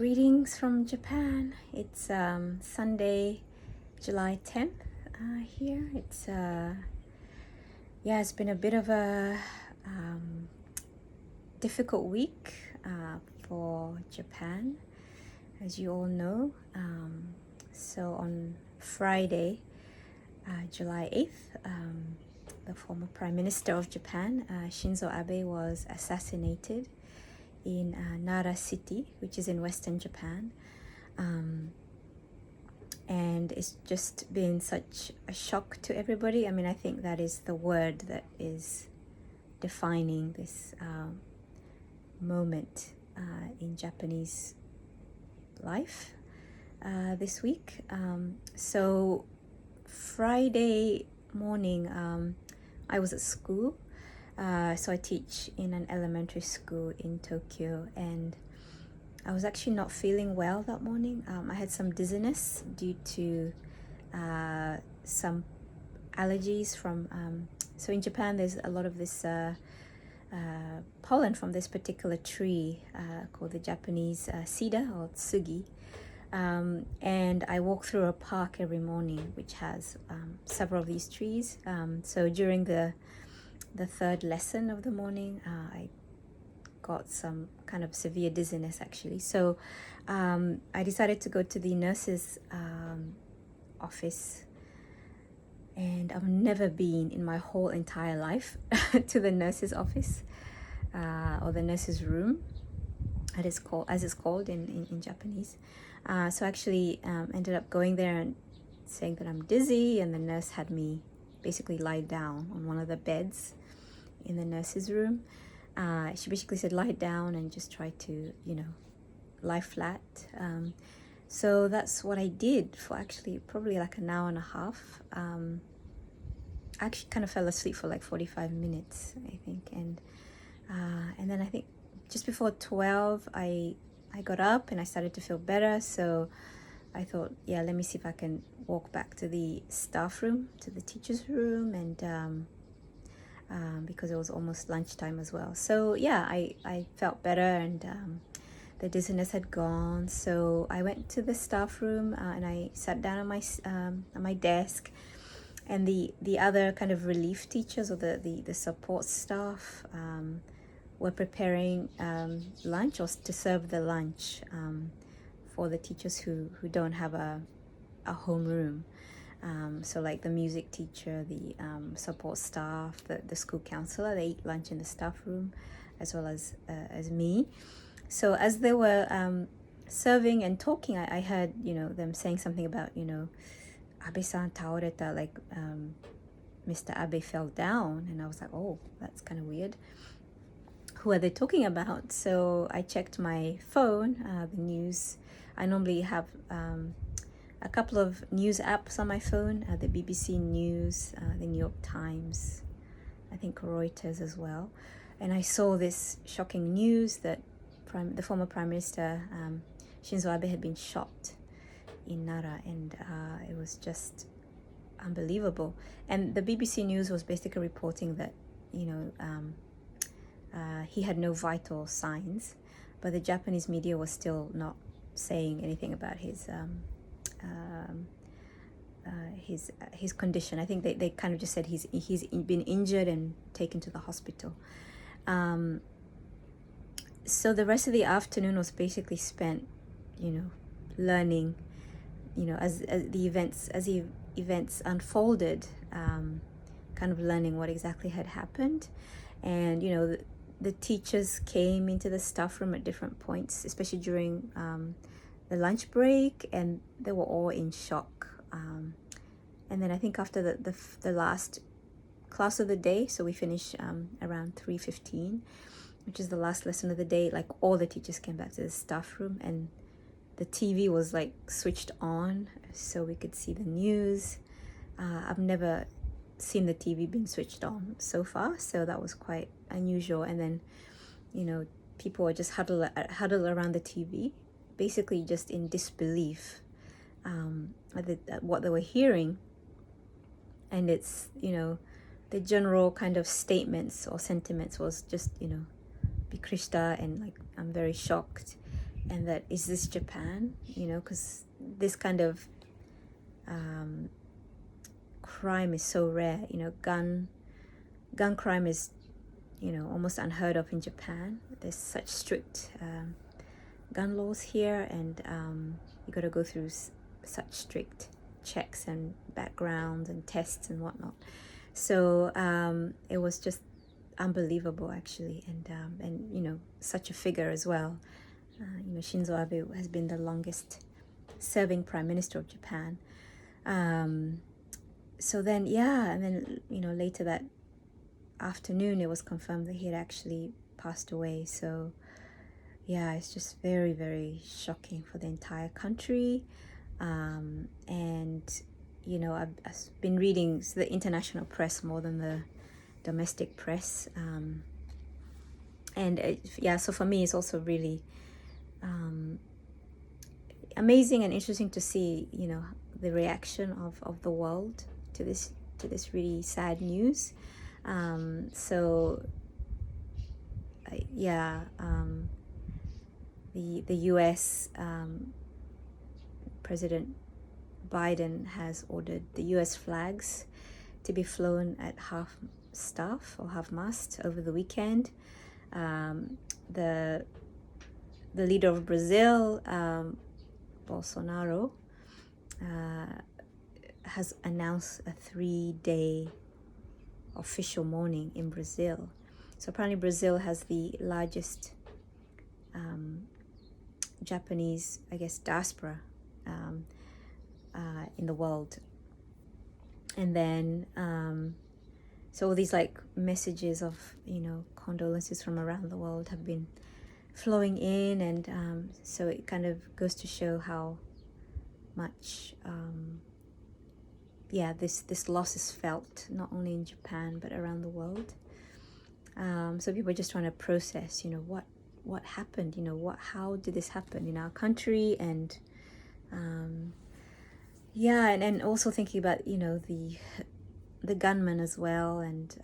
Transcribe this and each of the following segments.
Greetings from Japan. It's Sunday, July 10th here. It's been a bit of a difficult week for Japan, as you all know. So on Friday, July 8th, the former Prime Minister of Japan, Shinzo Abe, was assassinated in Nara City, which is in Western Japan. And it's just been such a shock to everybody. I mean, I think that is the word that is defining this moment in Japanese life this week. So Friday morning, I was at school. So I teach in an elementary school in Tokyo, and I was actually not feeling well that morning. I had some dizziness due to some allergies from, so in Japan there's a lot of this pollen from this particular tree called the Japanese cedar or tsugi. And I walk through a park every morning which has several of these trees. So during the third lesson of the morning, I got some kind of severe dizziness actually. So I decided to go to the nurse's office, and I've never been in my whole entire life to the nurse's office or the nurse's room, as it's called in Japanese. So I actually ended up going there and saying that I'm dizzy, and the nurse had me basically lie down on one of the beds in the nurse's room. She basically said lie down and just try to, lie flat. So that's what I did for actually probably like an hour and a half. I actually kind of fell asleep for like 45 minutes, I think. And then I think just before 12, I got up and I started to feel better. So I thought, let me see if I can walk back to the staff room, to the teacher's room, and because it was almost lunchtime as well. So I felt better, and the dizziness had gone. So I went to the staff room and I sat down on my desk, and the other kind of relief teachers or the support staff were preparing lunch, or to serve the lunch for the teachers who don't have a home room. So like the music teacher, the support staff, the school counselor, they eat lunch in the staff room, as well as me. So as they were serving and talking, I heard them saying something about Abe-san taoreta, like Mr. Abe fell down, and I was like, oh, that's kind of weird. Who are they talking about? So I checked my phone, the news. I normally have a couple of news apps on my phone, the BBC News, the New York Times, I think Reuters as well. And I saw this shocking news that the former Prime Minister Shinzo Abe had been shot in Nara, and it was just unbelievable. And the BBC News was basically reporting that he had no vital signs, but the Japanese media was still not saying anything about his condition. I think they kind of just said he's been injured and taken to the hospital. So the rest of the afternoon was basically spent, learning, as the events unfolded, kind of learning what exactly had happened. And the teachers came into the staff room at different points, especially during the lunch break, and they were all in shock. And then I think after the last class of the day, so we finished around 3:15, which is the last lesson of the day, like all the teachers came back to the staff room, and the TV was like switched on so we could see the news. I've never seen the TV being switched on so far, so that was quite unusual. And then people were just huddled around the TV, basically just in disbelief at what they were hearing. And it's the general kind of statements or sentiments was just bikrishita, and like I'm very shocked. and that, is this Japan? You know, because this kind of crime is so rare. You know, gun crime is, you know, almost unheard of in Japan. There's such strict gun laws here, and you got to go through such strict checks and backgrounds and tests and whatnot. So it was just unbelievable, actually, and you know, such a figure as well. You know, Shinzo Abe has been the longest serving prime minister of Japan. So then, yeah, and then, you know, later that afternoon, it was confirmed that he had actually passed away. So yeah, it's just very, very shocking for the entire country. And you know, I've been reading the international press more than the domestic press, and yeah, so for me it's also really amazing and interesting to see, you know, the reaction of the world to this really sad news. So yeah, the US President Biden has ordered the US flags to be flown at half staff or half mast over the weekend. The leader of Brazil, Bolsonaro, has announced a 3-day official mourning in Brazil. So apparently Brazil has the largest Japanese, I guess, diaspora in the world. And then so all these like messages of, you know, condolences from around the world have been flowing in, and so it kind of goes to show how much yeah, this loss is felt not only in Japan but around the world. So people are just trying to process, you know, what happened, you know, how did this happen in our country, and yeah, and also thinking about, you know, the gunman as well, and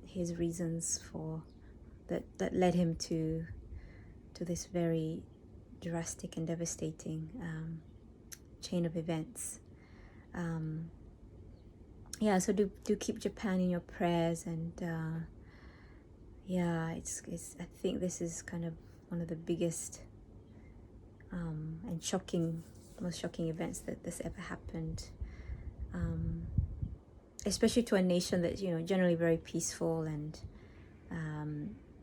his reasons for that led him to this very drastic and devastating chain of events. Yeah, so do keep Japan in your prayers, and yeah, it's I think this is kind of one of the biggest and most shocking events that this ever happened, especially to a nation that's, you know, generally very peaceful, and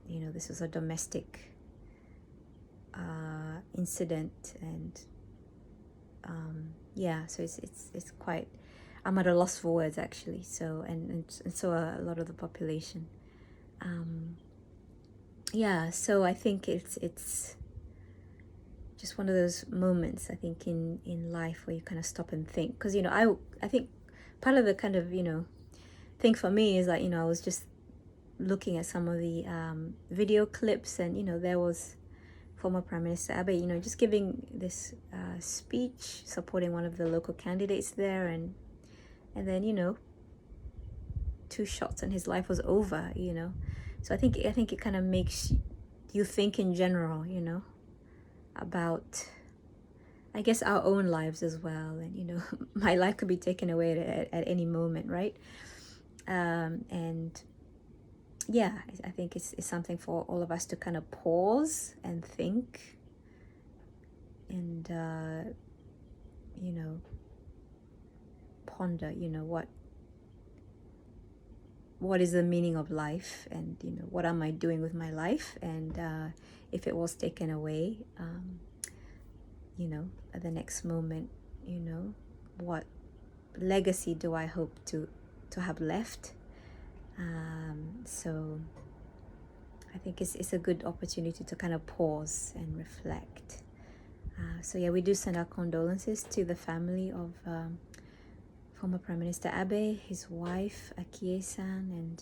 you know, this was a domestic incident, and yeah, so it's quite, I'm at a loss for words, actually. So and so a lot of the population. Yeah, so I think it's just one of those moments, I think, in life where you kind of stop and think, because, you know, I think part of the kind of, you know, thing for me is like, you know, I was just looking at some of the video clips, and, you know, there was former Prime Minister Abe, you know, just giving this speech supporting one of the local candidates there, and then, you know, 2 shots and his life was over, you know. So I think it kind of makes you think in general, you know, about, I guess, our own lives as well, and, you know, my life could be taken away at any moment, right? And yeah, I think it's something for all of us to kind of pause and think, and you know, ponder, you know, what is the meaning of life, and, you know, what am I doing with my life, and if it was taken away, you know, at the next moment, you know, what legacy do I hope to have left? So I think it's a good opportunity to kind of pause and reflect. So yeah, we do send our condolences to the family of former Prime Minister Abe, his wife Akie-san, and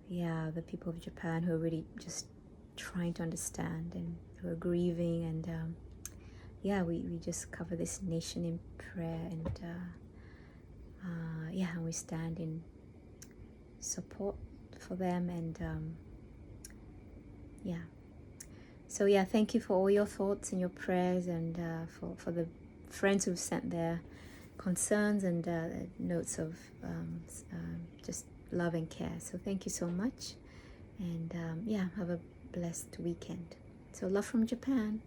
yeah, the people of Japan who are really just trying to understand and who are grieving, and yeah, we just cover this nation in prayer, and yeah, and we stand in support for them, and yeah. So yeah, thank you for all your thoughts and your prayers, and for the friends who've sent their concerns and notes of just love and care. So thank you so much, and yeah, have a blessed weekend. So love from Japan.